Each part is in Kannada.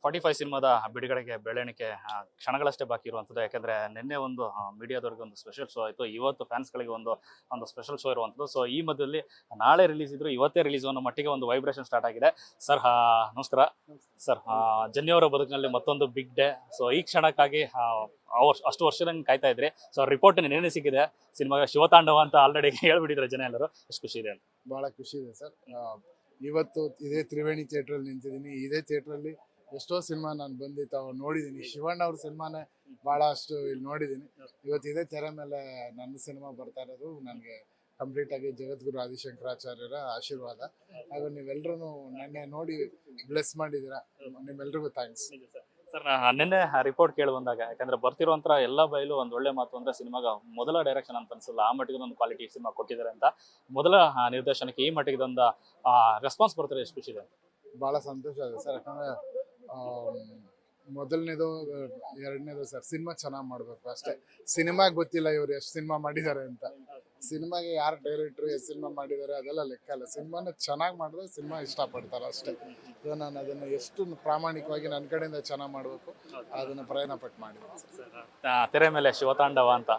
45 ಸಿನಿಮಾದ ಬಿಡುಗಡೆಗೆ ಬೆಳವಣಿಗೆ ಕ್ಷಣಗಳಷ್ಟೇ ಬಾಕಿ ಇರುವಂಥದ್ದು. ಯಾಕಂದ್ರೆ ನಿನ್ನೆ ಒಂದು ಮೀಡಿಯಾದವ್ರಿಗೆ ಒಂದು ಸ್ಪೆಷಲ್ ಶೋ ಆಯಿತು. ಇವತ್ತು ಫ್ಯಾನ್ಸ್ಗಳಿಗೆ ಒಂದು ಸ್ಪೆಷಲ್ ಶೋ ಇರುವಂಥದ್ದು. ಸೊ ಈ ಮಧ್ಯದಲ್ಲಿ ನಾಳೆ ರಿಲೀಸ್ ಇದ್ರು ಇವತ್ತೇ ರಿಲೀಸ್ ಅನ್ನೋ ಮಟ್ಟಿಗೆ ಒಂದು ವೈಬ್ರೇಷನ್ ಸ್ಟಾರ್ಟ್ ಆಗಿದೆ. ಸರ್ ನಮಸ್ಕಾರ ಸರ್. ಜನ್ನಿ ಅವರ ಬದುಕಿನಲ್ಲಿ ಮತ್ತೊಂದು ಬಿಗ್ ಡೇ. ಸೊ ಈ ಕ್ಷಣಕ್ಕಾಗಿ ಅಷ್ಟು ವರ್ಷದಂಗೆ ಕಾಯ್ತಾ ಇದ್ರಿ. ಸೊ ರಿಪೋರ್ಟ್ ನೆನ್ನೆ ಸಿಕ್ಕಿದೆ ಸಿನಿಮಾಗೆ ಶಿವತಾಂಡವ ಅಂತ ಆಲ್ರೆಡಿ ಹೇಳ್ಬಿಟ್ಟಿದ್ರೆ ಜನ ಎಲ್ಲರೂ. ಎಷ್ಟು ಖುಷಿ ಇದೆ ಅಂತ? ಬಹಳ ಖುಷಿ ಇದೆ ಸರ್. ಇವತ್ತು ಇದೇ ತ್ರಿವೇಣಿ ಥಿಯೇಟ್ರಲ್ಲಿ ನಿಂತಿದ್ದೀನಿ. ಇದೇ ಥಿಯೇಟ್ರಲ್ಲಿ ಎಷ್ಟೋ ಸಿನಿಮಾ ನಾನು ಬಂದು ನೋಡಿದ್ದೀನಿ. ಶಿವಣ್ಣ ಅವ್ರ ಸಿನಿಮಾನೇ ಭಾಳಷ್ಟು ಇಲ್ಲಿ ನೋಡಿದ್ದೀನಿ. ಇವತ್ತು ಇದೇ ತೆರೆ ಮೇಲೆ ನನ್ನ ಸಿನಿಮಾ ಬರ್ತಾ ಇರೋದು ನನಗೆ ಕಂಪ್ಲೀಟ್ ಆಗಿ ಜಗದ್ಗುರು ಆದಿಶಂಕರಾಚಾರ್ಯರ ಆಶೀರ್ವಾದ. ಹಾಗೂ ನೀವೆಲ್ಲರೂ ನೆನ್ನೆ ನೋಡಿ ಬ್ಲೆಸ್ ಮಾಡಿದ್ದೀರಾ. ನಿಮ್ಮೆಲ್ರಿಗೂ ಥ್ಯಾಂಕ್ಸ್ ಸರ್. ನಿನ್ನೆ ರಿಪೋರ್ಟ್ ಕೇಳಿ ಬಂದಾಗ, ಯಾಕಂದ್ರೆ ಬರ್ತಿರುವಂತ ಎಲ್ಲ ಬಯಲು ಒಂದು ಒಳ್ಳೆ ಮಾತು ಅಂದ್ರೆ ಸಿನಿಮಾಗ ಮೊದಲ ಡೈರೆಕ್ಷನ್ ಅಂತ ಅನ್ಸಲ್ಲ, ಆ ಮಟ್ಟಿಗೆ ಒಂದು ಕ್ವಾಲಿಟಿ ಸಿನಿಮಾ ಕೊಟ್ಟಿದ್ದಾರೆ ಅಂತ. ಮೊದಲ ನಿರ್ದೇಶನಕ್ಕೆ ಈ ಮಟ್ಟಿಗೆ ಒಂದು ರೆಸ್ಪಾನ್ಸ್ ಬರ್ತಾರೆ, ಎಷ್ಟು ಖುಷಿ ಇದೆ? ಭಾಳ ಸಂತೋಷ ಇದೆ ಸರ್. ಯಾಕಂದರೆ ಮೊದಲನೇದು ಎರಡನೇದು ಸರ್, ಸಿನಿಮಾ ಚೆನ್ನಾಗಿ ಮಾಡಬೇಕು ಅಷ್ಟೇ. ಸಿನಿಮಾಗೆ ಗೊತ್ತಿಲ್ಲ ಇವ್ರು ಎಷ್ಟು ಸಿನಿಮಾ ಮಾಡಿದ್ದಾರೆ ಅಂತ. ಸಿನಿಮಾಗೆ ಯಾರು ಡೈರೆಕ್ಟ್ರು ಎಷ್ಟು ಸಿನಿಮಾ ಮಾಡಿದ್ದಾರೆ ಅದೆಲ್ಲ ಲೆಕ್ಕ ಅಲ್ಲ. ಸಿನಿಮಾನ ಚೆನ್ನಾಗಿ ಮಾಡಿದ್ರೆ ಸಿನಿಮಾ ಇಷ್ಟಪಡ್ತಾರೆ ಅಷ್ಟೇ. ಸೊ ನಾನು ಅದನ್ನು ಎಷ್ಟು ಪ್ರಾಮಾಣಿಕವಾಗಿ ನನ್ನ ಕಡೆಯಿಂದ ಚೆನ್ನಾಗಿ ಮಾಡಬೇಕು ಅದನ್ನು ಪ್ರಯತ್ನ ಪಟ್ಟು ಮಾಡಿದ್ದೀನಿ. ತೆರೆ ಮೇಲೆ ಶಿವತಾಂಡವ ಅಂತ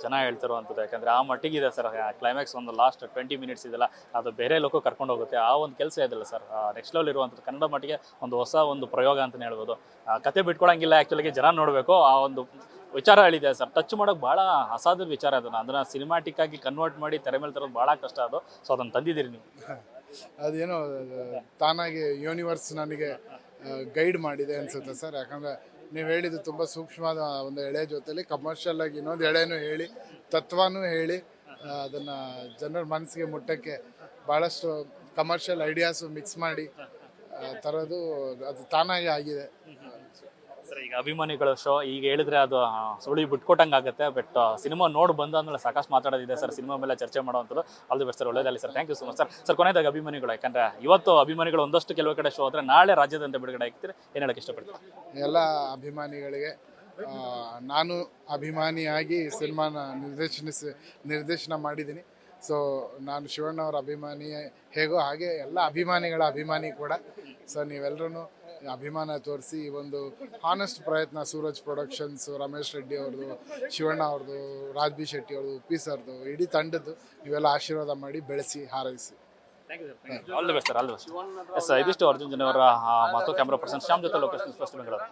ಜನ ಹೇಳ್ತಿರುವಂಥದ್ದು. ಯಾಕಂದ್ರೆ ಆ ಮಟ್ಟಿಗಿದೆ ಸರ್. ಕ್ಲೈಮ್ಯಾಕ್ಸ್ ಒಂದು ಲಾಸ್ಟ್ 20 ಮಿನಿಟ್ಸ್ ಇದೆಲ್ಲ, ಅದು ಬೇರೆ ಲೋಕ ಕರ್ಕೊಂಡು ಹೋಗುತ್ತೆ. ಆ ಒಂದು ಕೆಲಸ ಇದೆಲ್ಲ ಸರ್, ನೆಕ್ಸ್ಟ್ ಲೆವೆಲ್ ಇರುವಂಥದ್ದು. ಕನ್ನಡ ಮಟ್ಟಿಗೆ ಒಂದು ಹೊಸ ಒಂದು ಪ್ರಯೋಗ ಅಂತಲೇ ಹೇಳ್ಬೋದು. ಕತೆ ಬಿಟ್ಕೊಳಂಗಿಲ್ಲ, ಆ್ಯಕ್ಚುಲಿಗೆ ಜನ ನೋಡಬೇಕು. ಆ ಒಂದು ವಿಚಾರ ಹೇಳಿದೆ ಸರ್. ಟಚ್ ಮಾಡೋಕೆ ಭಾಳ ಅಸಾಧ್ಯ ವಿಚಾರ ಅದನ್ನು ಸಿನಿಮಾಟಿಕ್ ಆಗಿ ಕನ್ವರ್ಟ್ ಮಾಡಿ ತೆರೆ ಮೇಲೆ ತರೋದು ಭಾಳ ಕಷ್ಟ ಅದು. ಸೊ ಅದನ್ನು ತಂದಿದ್ದೀರಿ ನೀವು. ಅದೇನೋ ತಾನಾಗಿ ಯೂನಿವರ್ಸ್ ನನಗೆ ಗೈಡ್ ಮಾಡಿದೆ ಅನ್ಸುತ್ತೆ ಸರ್. ಯಾಕಂದರೆ ನೀವು ಹೇಳಿದ್ದು ತುಂಬ ಸೂಕ್ಷ್ಮವಾದ ಒಂದು ಎಳೆ ಜೊತೆಲಿ ಕಮರ್ಷಿಯಲ್ ಆಗಿ ಇನ್ನೊಂದು ಎಳೆನೂ ಹೇಳಿ ತತ್ವನೂ ಹೇಳಿ ಅದನ್ನು ಜನರ ಮನಸ್ಸಿಗೆ ಮುಟ್ಟಕ್ಕೆ ಭಾಳಷ್ಟು ಕಮರ್ಷಿಯಲ್ ಐಡಿಯಾಸು ಮಿಕ್ಸ್ ಮಾಡಿ ತರೋದು ಅದು ತಾನಾಗಿ ಆಗಿದೆ ಸರ್. ಈಗ ಅಭಿಮಾನಿಗಳ ಶೋ ಈಗ ಹೇಳಿದ್ರೆ ಅದು ಸುಳಿ ಬಿಟ್ಕೊಟ್ಟಂಗೆ ಆಗುತ್ತೆ. ಬಟ್ ಸಿನಿಮಾ ನೋಡಿ ಬಂದಾದ್ಮೇಲೆ ಸಾಕಷ್ಟು ಮಾತಾಡೋದಿದೆ ಸರ್. ಸಿನಿಮಾ ಮೇಲೆ ಚರ್ಚೆ ಮಾಡುವಂಥದ್ದು. All the best sir. ಒಳ್ಳೆಯದಾಗಲಿ sir. Thank you so much sir. Sir ಕೊನೆಯದಾಗಿ ಅಭಿಮಾನಿಗಳು, ಯಾಕಂದ್ರೆ ಇವತ್ತು ಅಭಿಮಾನಿಗಳು ಒಂದಷ್ಟು ಕೆಲವು ಕಡೆ ಶೋ ಆದರೆ ನಾಳೆ ರಾಜ್ಯದಂತೆ ಬಿಡುಗಡೆ ಆಗ್ತೀರಿ, ಏನು ಹೇಳಕ್ಕೆ ಇಷ್ಟಪಡ್ತೀನಿ? ಎಲ್ಲ ಅಭಿಮಾನಿಗಳಿಗೆ ನಾನು ಅಭಿಮಾನಿಯಾಗಿ ಸಿನಿಮಾನ ನಿರ್ದೇಶನ ಮಾಡಿದ್ದೀನಿ. ಸೊ ನಾನು ಶಿವಣ್ಣವರ ಅಭಿಮಾನಿ ಹೇಗೋ ಹಾಗೆ ಎಲ್ಲ ಅಭಿಮಾನಿಗಳ ಅಭಿಮಾನಿ ಕೂಡ. ಸೊ ನೀವೆಲ್ಲರೂ ಅಭಿಮಾನ ತೋರಿಸಿ ಈ ಒಂದು ಹಾನೆಸ್ಟ್ ಪ್ರಯತ್ನ ಸೂರಜ್ ಪ್ರೊಡಕ್ಷನ್ಸು, ರಮೇಶ್ ರೆಡ್ಡಿ ಅವ್ರದ್ದು, ಶಿವಣ್ಣ ಅವ್ರದ್ದು, ರಾಜ್ ಬಿ ಶೆಟ್ಟಿ ಅವ್ರದ್ದು, ಉಪ್ಪಿ ಸರ್ದು, ಇಡೀ ತಂಡದ್ದು ನೀವೆಲ್ಲ ಆಶೀರ್ವಾದ ಮಾಡಿ ಬೆಳೆಸಿ ಹಾರೈಸಿ. All the best sir. All the best. Yes, ಇದಿಷ್ಟು ಅರ್ಜುನ್ ಜನ್ಯ ಅವರ ಮಾತು. ಕ್ಯಾಮ್ರಾ ಪರ್ಸನ್ ಶ್ಯಾಮ್ ಜೊತೆ ಲೋಕೇಶ್, ಫಸ್ಟ್ ಬೆಂಗಳೂರು.